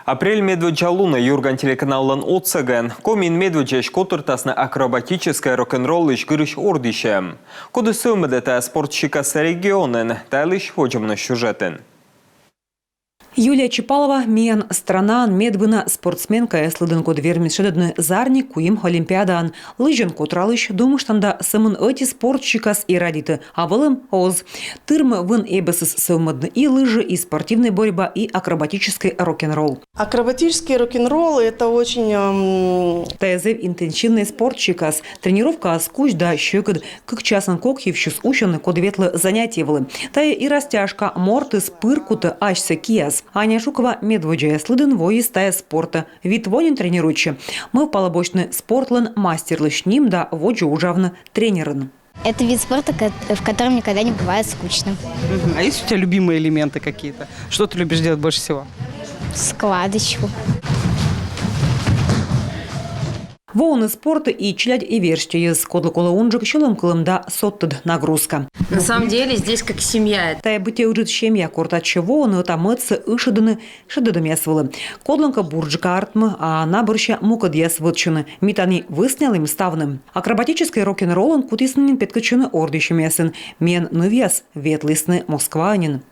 Апрель медведжа луна юрган телеканалын отсаген. Комин медведжеш котыртасны акробатическая рок-н-ролл иш гырыш ордише. Коды сövмедете спортщикасы регионен, тайлыш ходжымны сюжетен. Юлия Чипалова мен странан медвына спортсменка эслыдын код вермишедыдны зарник куим олимпиадан. Лыжен котралыш думыштанда сымын эти спортщикас и радиты, а вылым оз. Тырмы вын эбесыс сövмедны и лыжи, и спортивная борьба, и акробатический рок-н-ролл. Акробатический рок-н-ролл – это очень… Таязев интенсивный спортщикас. Тренировка аскуч да щекад, как часан кокхивщус учены код ветлы занятия вылы. Тая и растяжка, морты, спыркута, ашся кияс. Аня Жукова медведжа слыдын вои стая спорта. Вид вонин тренируючи. Мы в полобочны спортлан мастерлы ним да воджу ужавны тренерын. Это вид спорта, в котором никогда не бывает скучно. А есть у тебя любимые элементы какие-то? Что ты любишь делать больше всего? Складочку. Воуны спорта и челядь и вершти из кодлы-кола унжик щелом кылымда соттыд нагрузка. На самом деле здесь как семья. Тая быте ужит семья кортачы воуны тамыцы ышыдыны шыдыдым ясвылы. Кодланка бурджика артмы, а наборща мукад ясвытчыны. Митани выснял ставным. Акробатический рок-н-роллын кутиснын петкачыны ордищем ясын. Мен нывьяс ветлысны москванин.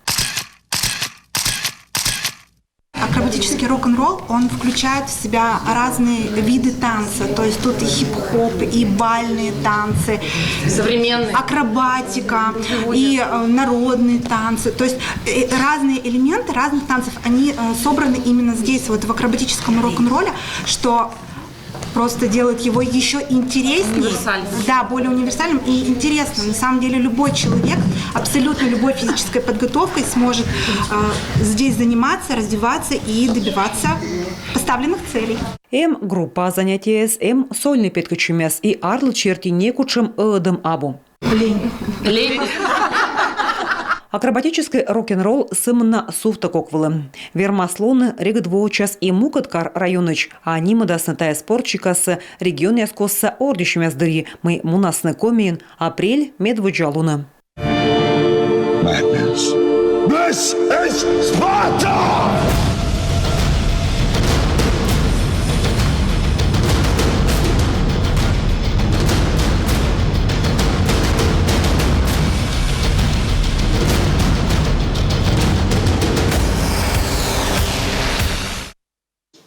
Акробатический рок-н-ролл, он включает в себя разные виды танца. То есть тут и хип-хоп, и бальные танцы, Современные. акробатика, и народные танцы. То есть разные элементы разных танцев, они собраны именно здесь, вот в акробатическом рок-н-ролле, что просто делает его еще интереснее, да, более универсальным и интересным. На самом деле любой человек, абсолютно любой физической подготовкой сможет здесь заниматься, развиваться и добиваться поставленных целей. Группа занятия с сольный петкачумяс и арлы черти некучем эдем абу. Лень. Акробатический рок-н-ролл сымна суфта коквылы. Вермаслоны регдвоучас и мукаткар районыч, а нима даснатая спортчикасы регион яскосса ордищем яздыри. Мы мунасны комиен апрель медведжа луна. Madness. This is Sparta!